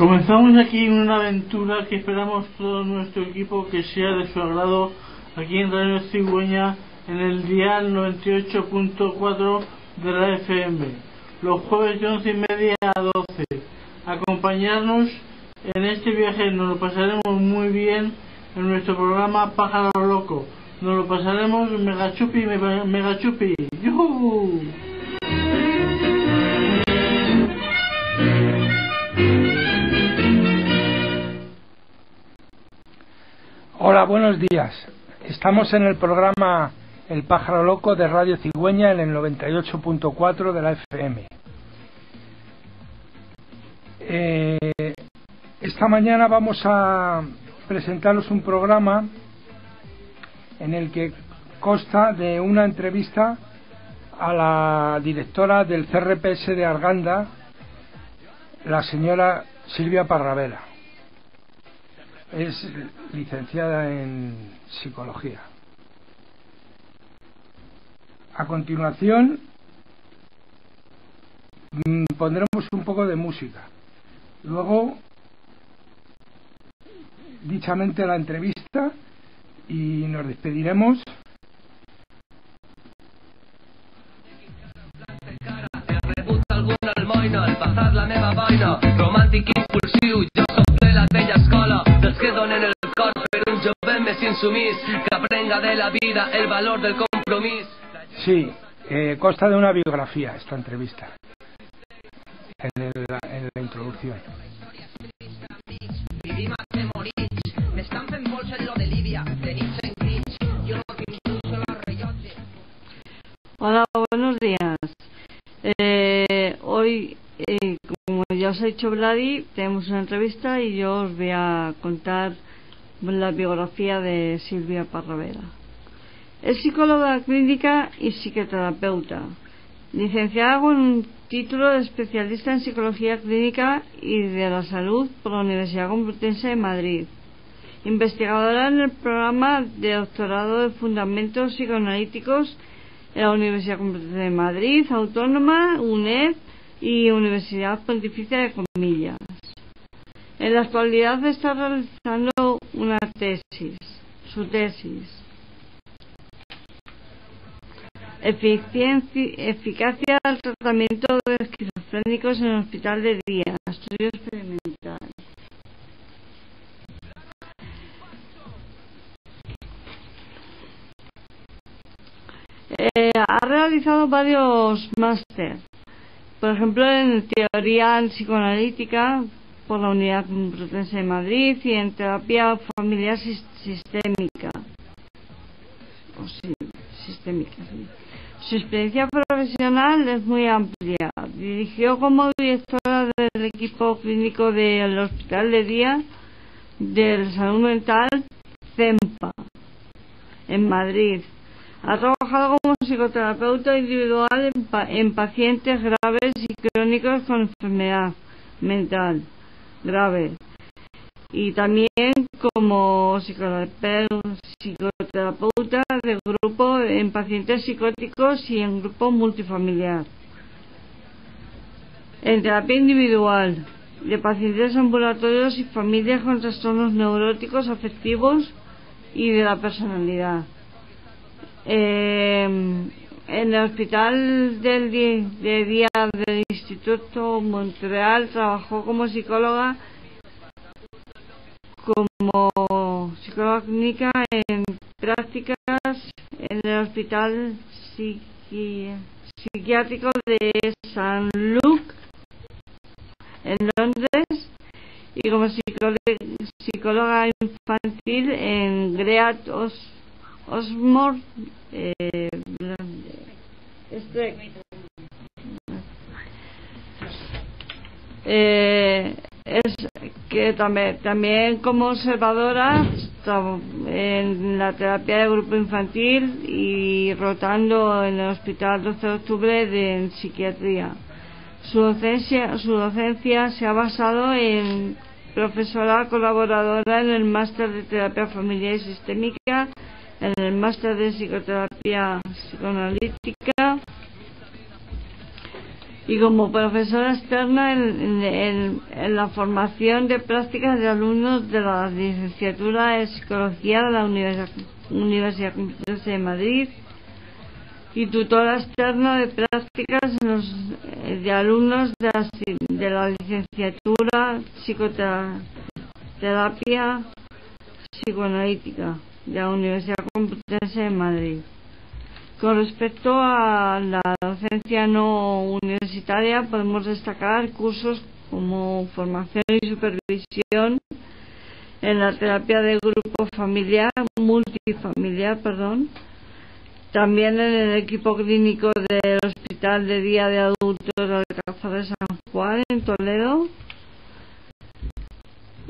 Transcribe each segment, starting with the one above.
Comenzamos aquí una aventura que esperamos todo nuestro equipo que sea de su agrado aquí en Radio Cigüeña en el dial 98.4 de la FM, los jueves de 11:30 a 12. Acompañarnos en este viaje, nos lo pasaremos muy bien en nuestro programa Pájaro Loco. Nos lo pasaremos megachupi, megachupi. ¡Yuhu! Hola, buenos días. Estamos en el programa El Pájaro Loco de Radio Cigüeña en el 98.4 de la FM. Esta mañana vamos a presentaros un programa en el que consta de una entrevista a la directora del CRPS de Arganda, la señora Silvia Parravera. Es licenciada en psicología. A continuación pondremos un poco de música. Luego, dichamente la entrevista, y nos despediremos. Al passar la meva boina, romàntic i impulsiu, jo soc de la vella escola, dels que donen el cor per un jove més insumís, que aprenga de la vida el valor del compromís. Sí, consta de una biografía esta entrevista, en la introducción. Vivim a Temorich, m'estan fent molts en lo de Líbia, tenim en crits, jo no tinc un solo rellotge. Hola, buenos días. Hoy, como ya os ha dicho Vladi, tenemos una entrevista y yo os voy a contar la biografía de Silvia Parravera. Es psicóloga clínica y psicoterapeuta, licenciada con un título de especialista en psicología clínica y de la salud por la Universidad Complutense de Madrid, investigadora en el programa de doctorado de Fundamentos Psicoanalíticos en la Universidad Complutense de Madrid, Autónoma, UNED y Universidad Pontificia de Comillas. En la actualidad está realizando una tesis, su tesis. Eficacia del tratamiento de esquizofrénicos en el hospital de día, estudio experimental. Ha realizado varios máster, por ejemplo en teoría psicoanalítica por la Unidad Complutense de Madrid y en terapia familiar sistémica. Sí. Su experiencia profesional es muy amplia. Dirigió como directora del equipo clínico del Hospital de Día de Salud Mental CEMPA en Madrid. Ha trabajado como psicoterapeuta individual en pacientes graves y crónicos con enfermedad mental grave, y también como psicoterapeuta de grupo en pacientes psicóticos y en grupo multifamiliar. En terapia individual de pacientes ambulatorios y familias con trastornos neuróticos afectivos y de la personalidad. En el Hospital de Día del Instituto Montreal trabajó como psicóloga clínica en prácticas en el Hospital Psiquiátrico de St. Luke en Londres y como psicóloga infantil en Great Osmore es que también como observadora en la terapia de grupo infantil y rotando en el Hospital 12 de Octubre en psiquiatría. Su docencia se ha basado en profesora colaboradora en el máster de terapia familiar y sistémica, en el máster de psicoterapia psicoanalítica y como profesora externa en la formación de prácticas de alumnos de la licenciatura en Psicología de la Universidad Complutense de Madrid y tutora externa de prácticas de alumnos de la licenciatura Psicoterapia Psicoanalítica de la Universidad Complutense de Madrid. Con respecto a la docencia no universitaria, podemos destacar cursos como formación y supervisión en la terapia de grupo multifamiliar, también en el equipo clínico del Hospital de Día de Adultos de Alcázar de San Juan, en Toledo,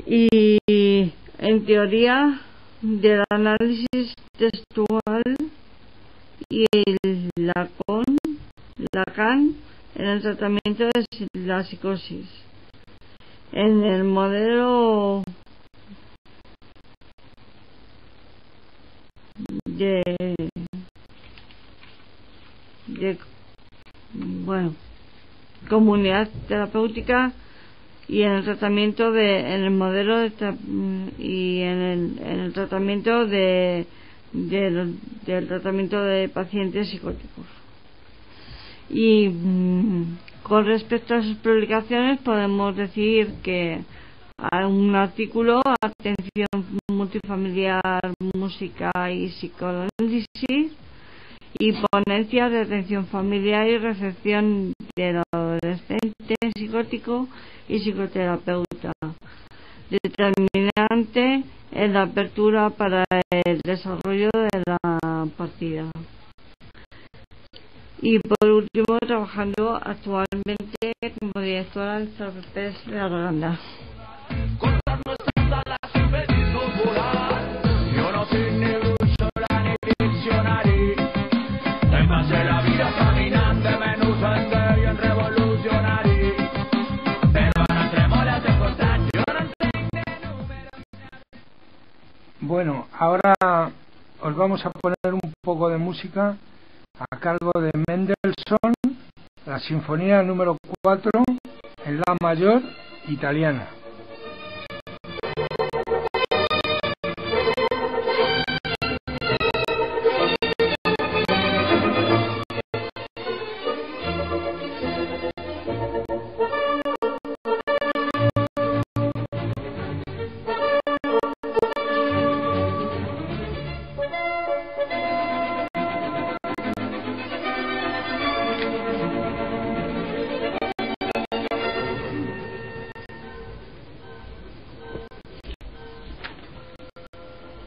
y en teoría del análisis textual y el Lacan en el tratamiento de la psicosis. En el modelo de comunidad terapéutica y en el tratamiento en el modelo y en el tratamiento del tratamiento de pacientes psicóticos. Y con respecto a sus publicaciones podemos decir que hay un artículo, Atención multifamiliar, música y psicoanálisis, y ponencias de atención familiar y recepción del adolescente psicótico y psicoterapeuta, determinante en la apertura para el desarrollo de la partida. Y por último, trabajando actualmente como directora del CRPS de Arganda. Bueno, ahora os vamos a poner un poco de música a cargo de Mendelssohn, la Sinfonía número 4 en La mayor italiana.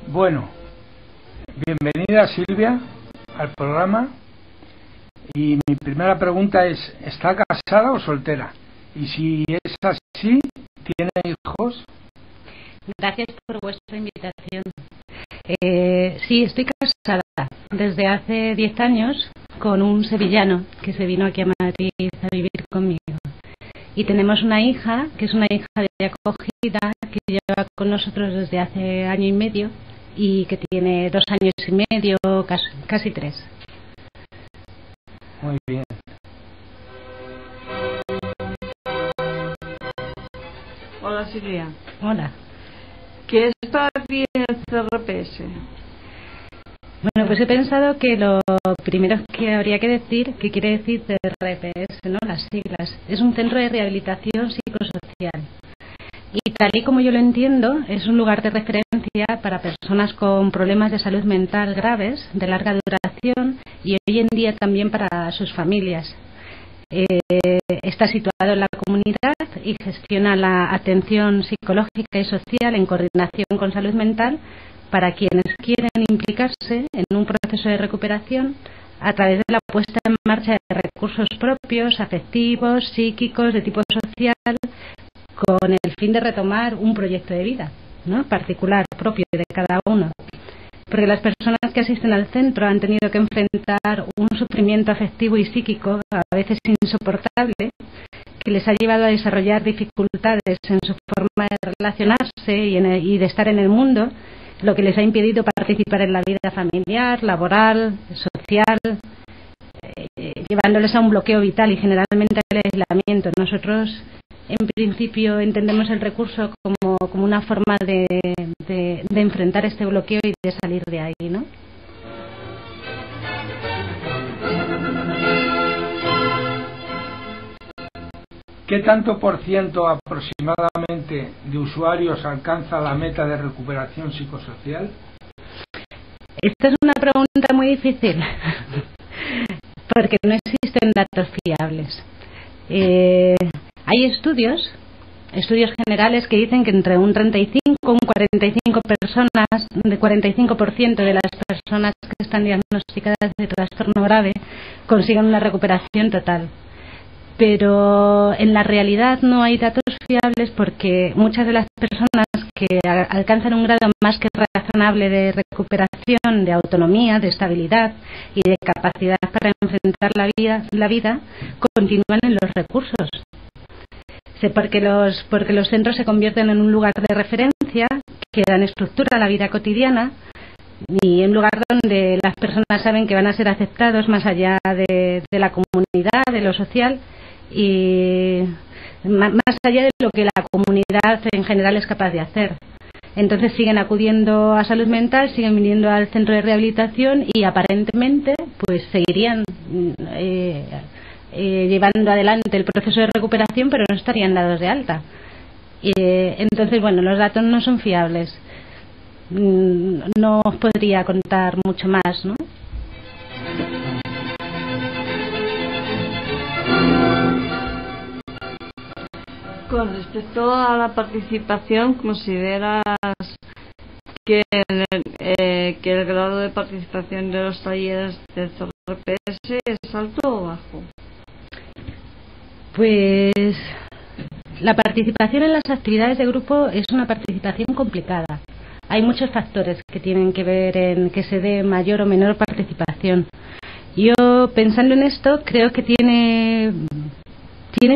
Bueno, bienvenida Silvia al programa, y mi primera pregunta es, ¿está casada o soltera? Y si es así, ¿tiene hijos? Gracias por vuestra invitación. Sí, estoy casada desde hace 10 años con un sevillano que se vino aquí a Madrid a vivir conmigo. Y tenemos una hija, que es una hija de acogida, que lleva con nosotros desde hace año y medio, y que tiene 2 años y medio, casi 3. Muy bien. Hola Silvia. Hola. ¿Qué es para ti el CRPS? Bueno, pues he pensado que lo primero que habría que decir, que quiere decir CRPS, ¿no? Las siglas. Es un centro de rehabilitación psicosocial. Y tal y como yo lo entiendo, es un lugar de referencia para personas con problemas de salud mental graves, de larga duración, y hoy en día también para sus familias. Está situado en la comunidad y gestiona la atención psicológica y social en coordinación con salud mental para quienes quieren implicarse en un proceso de recuperación a través de la puesta en marcha de recursos propios, afectivos, psíquicos, de tipo social, con el fin de retomar un proyecto de vida, ¿no?, particular, propio de cada uno. Porque las personas que asisten al centro han tenido que enfrentar un sufrimiento afectivo y psíquico, a veces insoportable, que les ha llevado a desarrollar dificultades en su forma de relacionarse y de estar en el mundo, lo que les ha impedido participar en la vida familiar, laboral, social, llevándoles a un bloqueo vital y generalmente al aislamiento. Nosotros, en principio, entendemos el recurso como una forma de enfrentar este bloqueo y de salir de ahí, ¿no? ¿Qué tanto por ciento aproximadamente de usuarios alcanza la meta de recuperación psicosocial? Esta es una pregunta muy difícil porque no existen datos fiables. Hay estudios generales que dicen que entre un 35 y un 45% de las personas que están diagnosticadas de trastorno grave consiguen una recuperación total. Pero en la realidad no hay datos fiables porque muchas de las personas que alcanzan un grado más que razonable de recuperación, de autonomía, de estabilidad y de capacidad para enfrentar la vida continúan en los recursos. Porque los centros se convierten en un lugar de referencia que dan estructura a la vida cotidiana y en un lugar donde las personas saben que van a ser aceptados más allá de la comunidad, de lo social y más allá de lo que la comunidad en general es capaz de hacer. Entonces siguen acudiendo a salud mental, siguen viniendo al centro de rehabilitación y aparentemente pues seguirían llevando adelante el proceso de recuperación, pero no estarían dados de alta. Entonces, bueno, los datos no son fiables. No os podría contar mucho más, ¿no? Con respecto a la participación, ¿consideras que el grado de participación de los talleres del CRPS es alto o bajo? Pues la participación en las actividades de grupo es una participación complicada. Hay muchos factores que tienen que ver en que se dé mayor o menor participación. Yo, pensando en esto, creo que tiene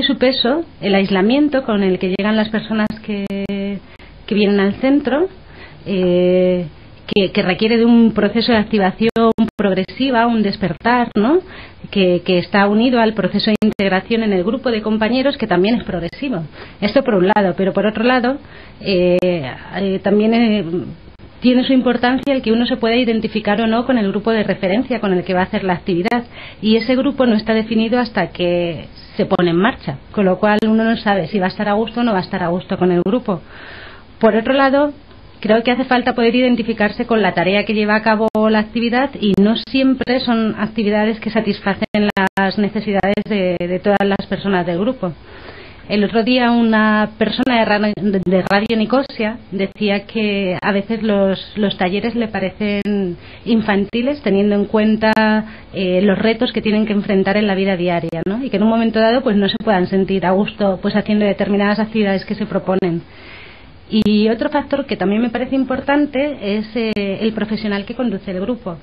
su peso el aislamiento con el que llegan las personas que vienen al centro, que requiere de un proceso de activación progresiva, un despertar, ¿no? Que está unido al proceso de integración en el grupo de compañeros, que también es progresivo. Esto por un lado, pero por otro lado también tiene su importancia el que uno se pueda identificar o no con el grupo de referencia con el que va a hacer la actividad, y ese grupo no está definido hasta que se pone en marcha, con lo cual uno no sabe si va a estar a gusto o no va a estar a gusto con el grupo. Por otro lado, creo que hace falta poder identificarse con la tarea que lleva a cabo la actividad, y no siempre son actividades que satisfacen las necesidades de todas las personas del grupo. El otro día una persona de Radio Nicosia decía que a veces los talleres le parecen infantiles, teniendo en cuenta los retos que tienen que enfrentar en la vida diaria, ¿no? Y que en un momento dado pues no se puedan sentir a gusto pues haciendo determinadas actividades que se proponen. Y otro factor que también me parece importante es el profesional que conduce el grupo,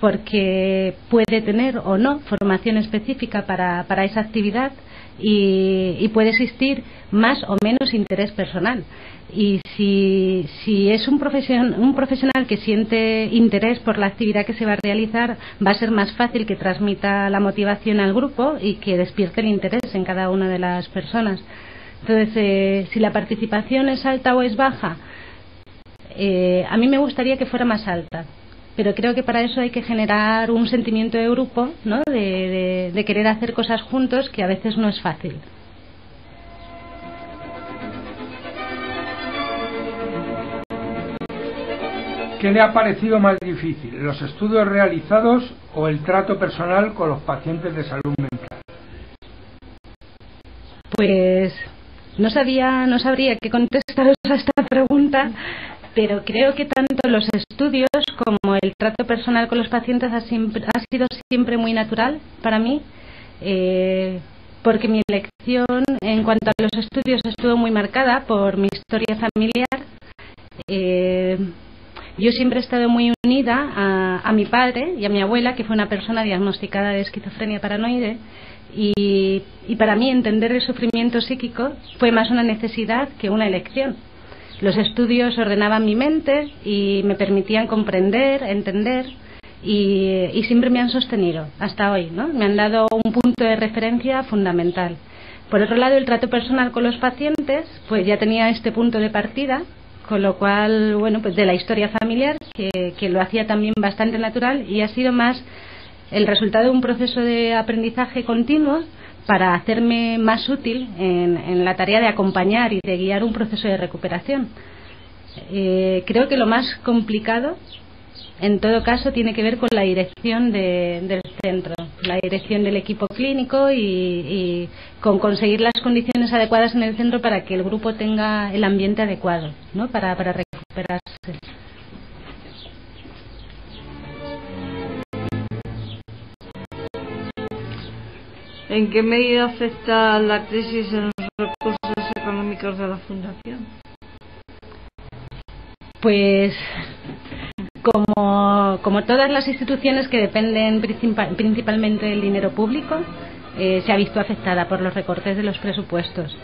porque puede tener o no formación específica para esa actividad y puede existir más o menos interés personal. Y si es un profesional que siente interés por la actividad que se va a realizar, va a ser más fácil que transmita la motivación al grupo y que despierte el interés en cada una de las personas. Entonces, si la participación es alta o es baja, a mí me gustaría que fuera más alta, pero creo que para eso hay que generar un sentimiento de grupo, ¿no? de querer hacer cosas juntos, que a veces no es fácil. ¿Qué le ha parecido más difícil, los estudios realizados o el trato personal con los pacientes de salud mental? Pues no sabría qué contestaros a esta pregunta, pero creo que tanto los estudios como el trato personal con los pacientes ha sido siempre muy natural para mí, porque mi elección en cuanto a los estudios estuvo muy marcada por mi historia familiar. Yo siempre he estado muy unida a mi padre y a mi abuela, que fue una persona diagnosticada de esquizofrenia paranoide, y para mí entender el sufrimiento psíquico fue más una necesidad que una elección. Los estudios ordenaban mi mente y me permitían comprender, entender y siempre me han sostenido hasta hoy, ¿no? Me han dado un punto de referencia fundamental. Por otro lado, el trato personal con los pacientes, pues ya tenía este punto de partida, con lo cual, bueno, pues de la historia familiar, que lo hacía también bastante natural, y ha sido más el resultado de un proceso de aprendizaje continuo para hacerme más útil en la tarea de acompañar y de guiar un proceso de recuperación. Creo que lo más complicado, en todo caso, tiene que ver con la dirección del centro, la dirección del equipo clínico y con conseguir las condiciones adecuadas en el centro para que el grupo tenga el ambiente adecuado, ¿no? para recuperarse. ¿En qué medida afecta la crisis en los recursos económicos de la Fundación? Pues como todas las instituciones que dependen principalmente del dinero público, se ha visto afectada por los recortes de los presupuestos.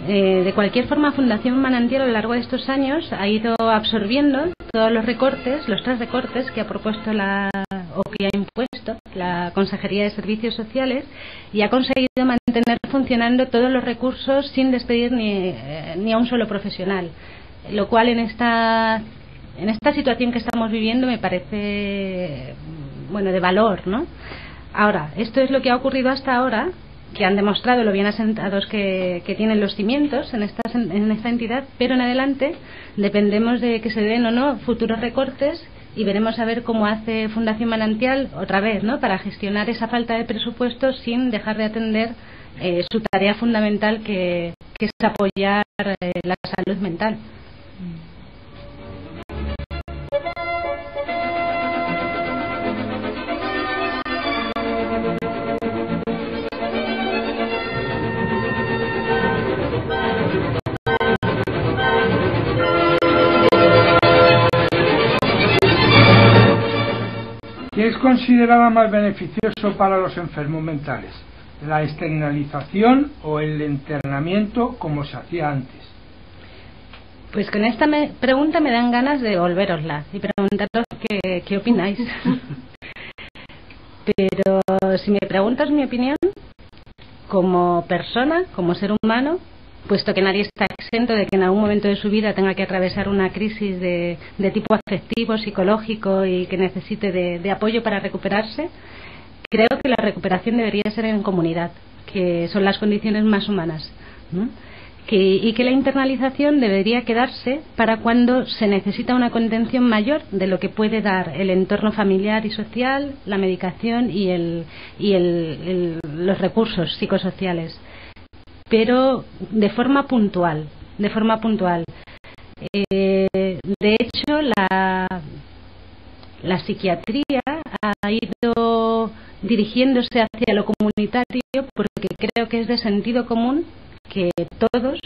De cualquier forma, Fundación Manantial a lo largo de estos años ha ido absorbiendo todos los recortes, los 3 recortes que ha propuesto que ha impuesto la Consejería de Servicios Sociales, y ha conseguido mantener funcionando todos los recursos sin despedir ni a un solo profesional, lo cual en esta situación que estamos viviendo me parece, bueno, de valor, ¿no? Ahora, esto es lo que ha ocurrido hasta ahora, que han demostrado lo bien asentados que tienen los cimientos en esta entidad, pero en adelante dependemos de que se den o no futuros recortes, y veremos a ver cómo hace Fundación Manantial otra vez, ¿no?, para gestionar esa falta de presupuestos sin dejar de atender su tarea fundamental, que es apoyar la salud mental. ¿Qué es considerada más beneficioso para los enfermos mentales? ¿La externalización o el internamiento como se hacía antes? Pues con esta pregunta me dan ganas de volverosla y preguntaros qué opináis. Pero si me preguntas mi opinión, como persona, como ser humano, puesto que nadie está exento de que en algún momento de su vida tenga que atravesar una crisis de tipo afectivo, psicológico, y que necesite de apoyo para recuperarse, creo que la recuperación debería ser en comunidad, que son las condiciones más humanas, ¿no? Y que la internalización debería quedarse para cuando se necesita una contención mayor de lo que puede dar el entorno familiar y social, la medicación y los recursos psicosociales, pero de forma puntual. De hecho, la psiquiatría ha ido dirigiéndose hacia lo comunitario, porque creo que es de sentido común que todos,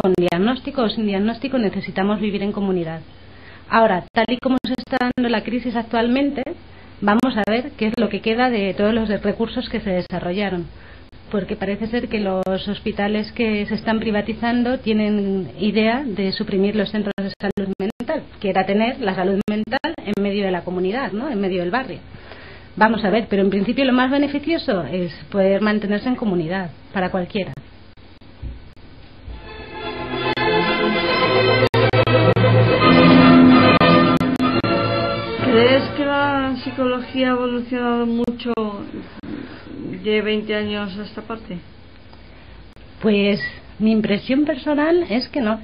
con diagnóstico o sin diagnóstico, necesitamos vivir en comunidad. Ahora, tal y como se está dando la crisis actualmente, vamos a ver qué es lo que queda de todos los recursos que se desarrollaron, porque parece ser que los hospitales que se están privatizando tienen idea de suprimir los centros de salud mental, que era tener la salud mental en medio de la comunidad, ¿no?, en medio del barrio. Vamos a ver, pero en principio lo más beneficioso es poder mantenerse en comunidad, para cualquiera. ¿Crees que la psicología ha evolucionado mucho de 20 años a esta parte? Pues mi impresión personal es que no,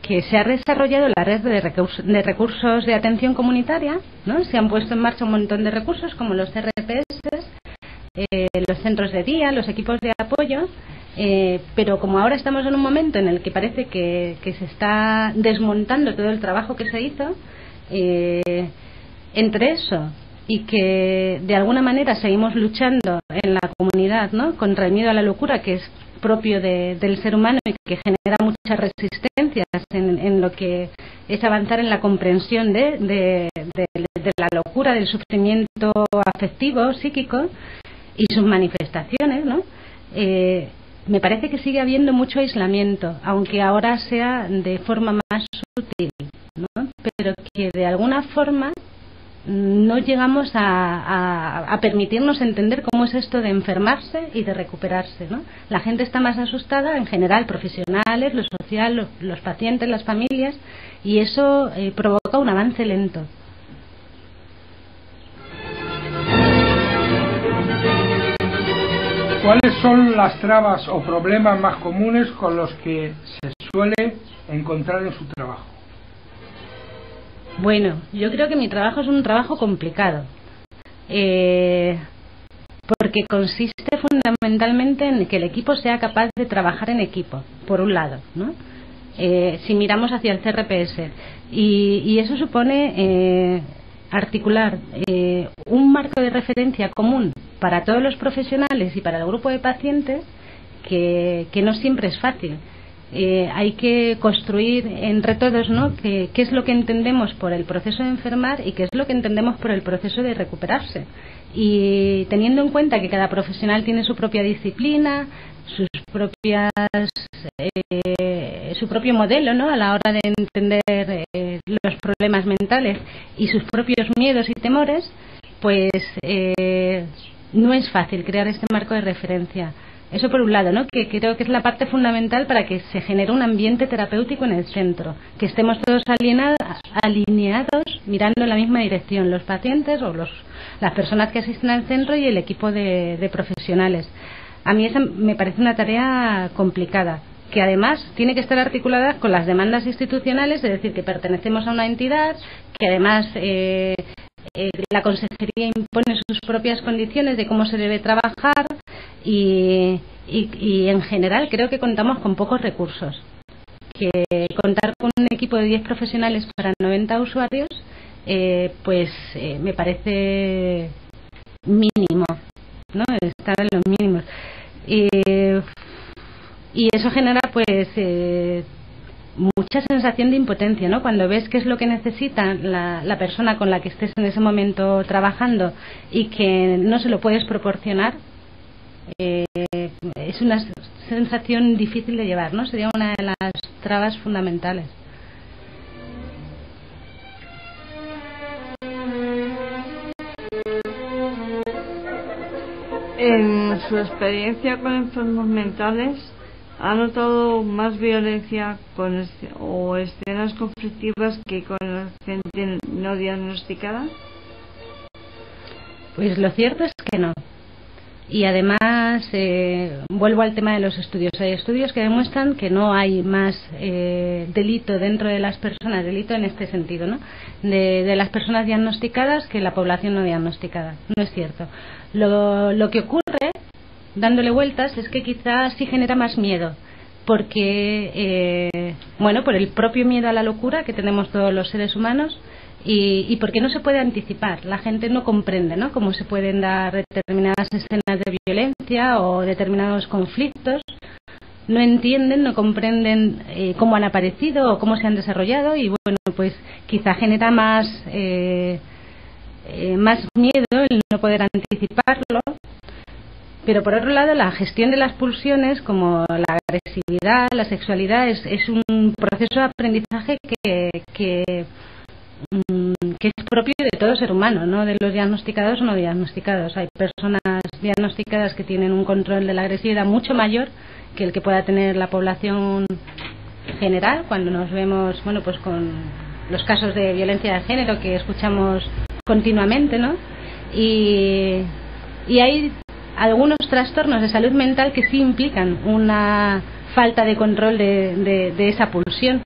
que se ha desarrollado la red de recursos de atención comunitaria, ¿no? Se han puesto en marcha un montón de recursos como los CRPS, los centros de día, los equipos de apoyo, pero como ahora estamos en un momento en el que parece que se está desmontando todo el trabajo que se hizo, entre eso y que de alguna manera seguimos luchando en la comunidad, ¿no?, contra el miedo a la locura, que es propio del ser humano y que genera muchas resistencias en lo que es avanzar en la comprensión de la locura, del sufrimiento afectivo, psíquico y sus manifestaciones, ¿no? Me parece que sigue habiendo mucho aislamiento, aunque ahora sea de forma más sutil, ¿no?, pero que de alguna forma no llegamos a permitirnos entender cómo es esto de enfermarse y de recuperarse, ¿no? La gente está más asustada, en general, profesionales, lo social, los pacientes, las familias, y eso provoca un avance lento. ¿Cuáles son las trabas o problemas más comunes con los que se suele encontrar en su trabajo? Bueno, yo creo que mi trabajo es un trabajo complicado, porque consiste fundamentalmente en que el equipo sea capaz de trabajar en equipo, por un lado, ¿no? Si miramos hacia el CRPS, y eso supone articular un marco de referencia común para todos los profesionales y para el grupo de pacientes, que no siempre es fácil. Hay que construir entre todos, ¿no?, qué es lo que entendemos por el proceso de enfermar y qué es lo que entendemos por el proceso de recuperarse, y teniendo en cuenta que cada profesional tiene su propia disciplina, sus propias su propio modelo, ¿no?, a la hora de entender los problemas mentales y sus propios miedos y temores, pues no es fácil crear este marco de referencia. Eso por un lado, ¿no?, que creo que es la parte fundamental para que se genere un ambiente terapéutico en el centro, que estemos todos alineados, mirando en la misma dirección, los pacientes o las personas que asisten al centro y el equipo de profesionales. A mí esa me parece una tarea complicada, que además tiene que estar articulada con las demandas institucionales, es decir, que pertenecemos a una entidad, que además la consejería impone sus propias condiciones de cómo se debe trabajar, y en general creo que contamos con pocos recursos, que contar con un equipo de 10 profesionales para 90 usuarios me parece mínimo, ¿no?, estar en los mínimos, y eso genera mucha sensación de impotencia, ¿no?, cuando ves qué es lo que necesita la persona con la que estés en ese momento trabajando y que no se lo puedes proporcionar. Es una sensación difícil de llevar, ¿no? Sería una de las trabas fundamentales. En su experiencia con enfermos mentales, ¿ha notado más violencia o escenas conflictivas que con la gente no diagnosticada? Pues lo cierto es que no. Y además, vuelvo al tema de los estudios. Hay estudios que demuestran que no hay más delito dentro de las personas, delito en este sentido, ¿no?, de las personas diagnosticadas que la población no diagnosticada. No es cierto. Lo que ocurre, dándole vueltas, es que quizás sí genera más miedo, porque, por el propio miedo a la locura que tenemos todos los seres humanos, y porque no se puede anticipar. La gente no comprende, ¿no?, cómo se pueden dar determinadas escenas de violencia o determinados conflictos. No entienden, no comprenden cómo han aparecido o cómo se han desarrollado, y pues quizá genera más miedo el no poder anticiparlo. Pero por otro lado, la gestión de las pulsiones, como la agresividad, la sexualidad, es un proceso de aprendizaje que es propio de todo ser humano, no de los diagnosticados o no diagnosticados. Hay personas diagnosticadas que tienen un control de la agresividad mucho mayor que el que pueda tener la población general, cuando nos vemos con los casos de violencia de género que escuchamos continuamente, ¿no? Y hay algunos trastornos de salud mental que sí implican una falta de control de esa pulsión,